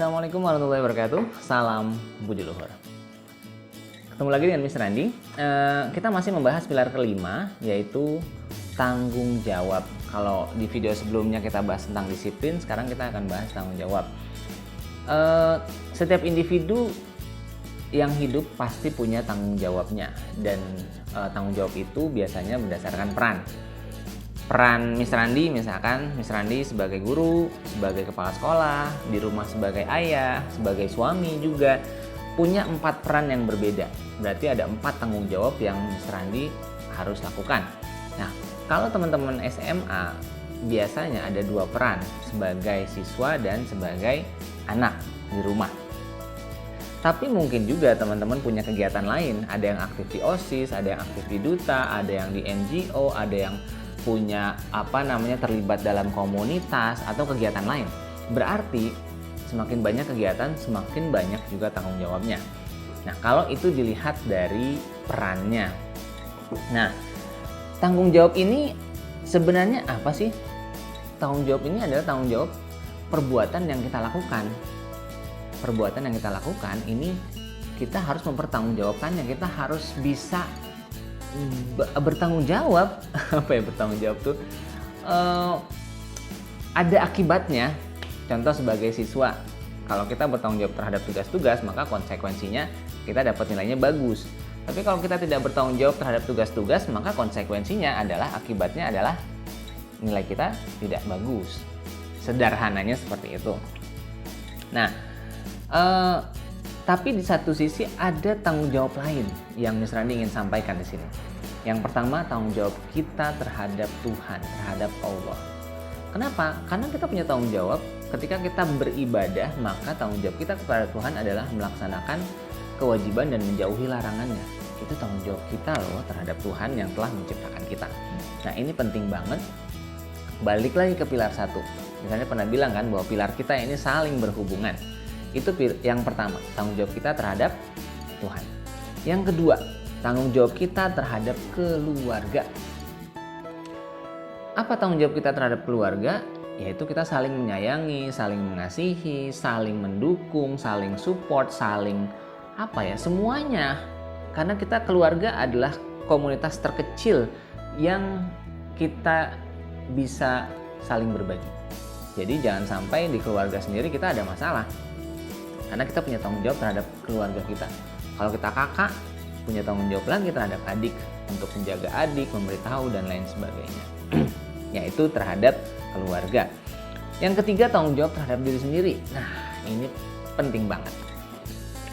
Assalamualaikum warahmatullahi wabarakatuh. Salam Budi Luhur. Ketemu lagi dengan Mr. Randy. Kita masih membahas pilar kelima, yaitu tanggung jawab. Kalau di video sebelumnya kita bahas tentang disiplin, sekarang kita akan bahas tanggung jawab. Setiap individu yang hidup pasti punya tanggung jawabnya, dan tanggung jawab itu biasanya berdasarkan peran Mr. Randy. Misalkan Mr. Randy sebagai guru, sebagai kepala sekolah, di rumah sebagai ayah, sebagai suami juga punya 4 peran yang berbeda. Berarti ada 4 tanggung jawab yang Mr. Randy harus lakukan. Nah, kalau teman-teman SMA biasanya ada 2 peran, sebagai siswa dan sebagai anak di rumah. Tapi mungkin juga teman-teman punya kegiatan lain, ada yang aktif di OSIS, ada yang aktif di duta, ada yang di NGO, ada yang punya terlibat dalam komunitas atau kegiatan lain. Berarti semakin banyak kegiatan, semakin banyak juga tanggung jawabnya. Nah, kalau itu dilihat dari perannya. Nah, tanggung jawab ini sebenarnya apa sih? Tanggung jawab ini adalah tanggung jawab perbuatan yang kita lakukan. Perbuatan yang kita lakukan ini kita harus mempertanggungjawabkannya, kita harus bisa bertanggung jawab. Apa ya bertanggung jawab tuh? Ada akibatnya. Contoh sebagai siswa, kalau kita bertanggung jawab terhadap tugas-tugas, maka konsekuensinya kita dapat nilainya bagus. Tapi kalau kita tidak bertanggung jawab terhadap tugas-tugas, maka konsekuensinya adalah akibatnya adalah nilai kita tidak bagus. Sederhananya seperti itu. Nah, tapi di satu sisi ada tanggung jawab lain yang Mr. Randy ingin sampaikan di sini. Yang pertama, tanggung jawab kita terhadap Tuhan, terhadap Allah. Kenapa? Karena kita punya tanggung jawab ketika kita beribadah, maka tanggung jawab kita kepada Tuhan adalah melaksanakan kewajiban dan menjauhi larangannya. Itu tanggung jawab kita loh terhadap Tuhan yang telah menciptakan kita. Nah, ini penting banget. Balik lagi ke pilar 1. Misalnya pernah bilang kan bahwa pilar kita ini saling berhubungan. Itu yang pertama, tanggung jawab kita terhadap Tuhan. Yang kedua, tanggung jawab kita terhadap keluarga. Apa tanggung jawab kita terhadap keluarga? Yaitu kita saling menyayangi, saling mengasihi, saling mendukung, saling support, saling semuanya. Karena kita keluarga adalah komunitas terkecil yang kita bisa saling berbagi. Jadi jangan sampai di keluarga sendiri kita ada masalah. Karena kita punya tanggung jawab terhadap keluarga kita. Kalau kita kakak, punya tanggung jawab lagi terhadap adik, untuk menjaga adik, memberitahu, dan lain sebagainya. Yaitu terhadap keluarga. Yang ketiga, tanggung jawab terhadap diri sendiri. Nah, ini penting banget.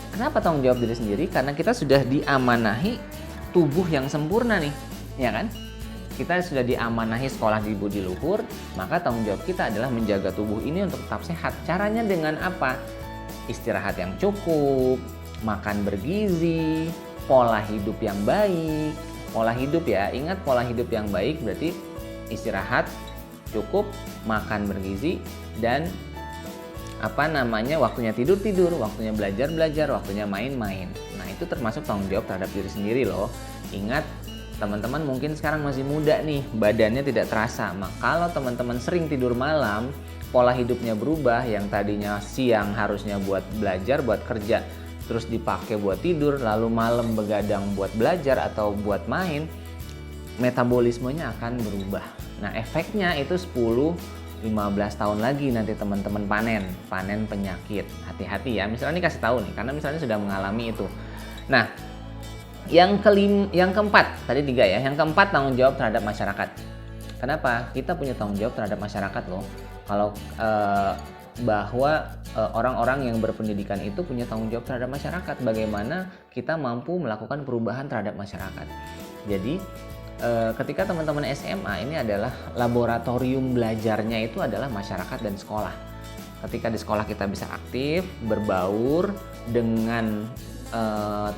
Kenapa tanggung jawab diri sendiri? Karena kita sudah diamanahi tubuh yang sempurna nih, ya kan? Kita sudah diamanahi sekolah di Budi Luhur, maka tanggung jawab kita adalah menjaga tubuh ini untuk tetap sehat. Caranya dengan apa? Istirahat yang cukup, makan bergizi, pola hidup yang baik. Pola hidup ya, ingat pola hidup yang baik berarti istirahat cukup, makan bergizi, dan waktunya tidur, waktunya belajar, waktunya main-main. Nah, itu termasuk tanggung jawab terhadap diri sendiri loh. Ingat, teman-teman mungkin sekarang masih muda nih, badannya tidak terasa. Kalau teman-teman sering tidur malam, pola hidupnya berubah, yang tadinya siang harusnya buat belajar, buat kerja, terus dipakai buat tidur, lalu malam begadang buat belajar atau buat main, metabolismenya akan berubah. Nah, efeknya itu 10-15 tahun lagi nanti teman-teman panen penyakit. Hati-hati ya, misalnya ini kasih tahu nih, karena misalnya sudah mengalami itu. Nah, yang keempat, tadi 3 ya. Yang keempat, tanggung jawab terhadap masyarakat. Kenapa? Kita punya tanggung jawab terhadap masyarakat loh. Kalau bahwa orang-orang yang berpendidikan itu punya tanggung jawab terhadap masyarakat. Bagaimana kita mampu melakukan perubahan terhadap masyarakat. Jadi ketika teman-teman SMA ini adalah laboratorium belajarnya itu adalah masyarakat dan sekolah. Ketika di sekolah kita bisa aktif, berbaur dengan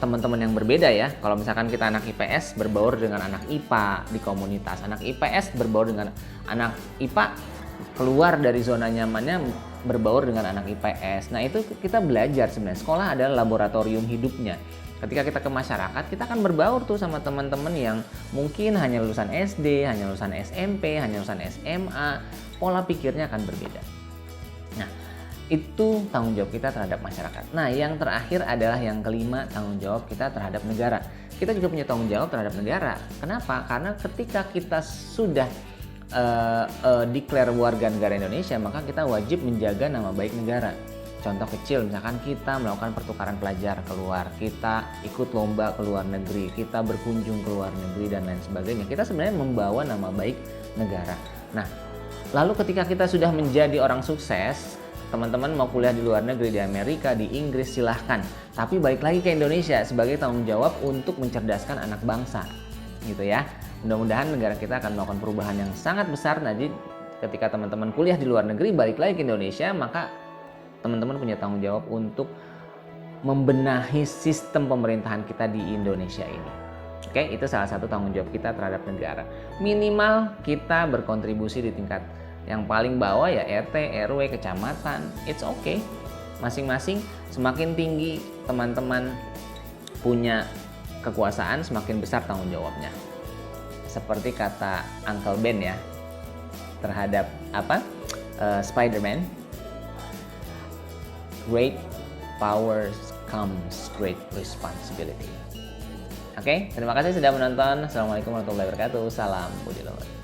teman-teman yang berbeda ya. Kalau misalkan kita anak IPS berbaur dengan anak IPA di komunitas, anak IPS berbaur dengan anak IPA, keluar dari zona nyamannya berbaur dengan anak IPS. Nah, itu kita belajar sebenarnya. Sekolah adalah laboratorium hidupnya. Ketika kita ke masyarakat, kita akan berbaur tuh sama teman-teman yang mungkin hanya lulusan SD, hanya lulusan SMP, hanya lulusan SMA. Pola pikirnya akan berbeda. Nah, Itu tanggung jawab kita terhadap masyarakat. Nah, yang terakhir adalah yang kelima, tanggung jawab kita terhadap negara. Kita juga punya tanggung jawab terhadap negara. Kenapa? Karena ketika kita sudah declare warga negara Indonesia, maka kita wajib menjaga nama baik negara. Contoh kecil, misalkan kita melakukan pertukaran pelajar keluar, kita ikut lomba ke luar negeri, kita berkunjung ke luar negeri, dan lain sebagainya. Kita sebenarnya membawa nama baik negara. Nah, lalu ketika kita sudah menjadi orang sukses, teman-teman mau kuliah di luar negeri, di Amerika, di Inggris, silahkan. Tapi balik lagi ke Indonesia sebagai tanggung jawab untuk mencerdaskan anak bangsa, gitu ya. Mudah-mudahan negara kita akan melakukan perubahan yang sangat besar. Jadi ketika teman-teman kuliah di luar negeri, balik lagi ke Indonesia, maka teman-teman punya tanggung jawab untuk membenahi sistem pemerintahan kita di Indonesia ini. Oke, itu salah satu tanggung jawab kita terhadap negara. Minimal kita berkontribusi di tingkat yang paling bawah, ya RT, RW, kecamatan, it's okay. Masing-masing semakin tinggi teman-teman punya kekuasaan, semakin besar tanggung jawabnya. Seperti kata Uncle Ben ya, terhadap Spider-Man, great power comes great responsibility. Oke, terima kasih sudah menonton. Assalamualaikum warahmatullahi wabarakatuh. Salam Budi Luhur.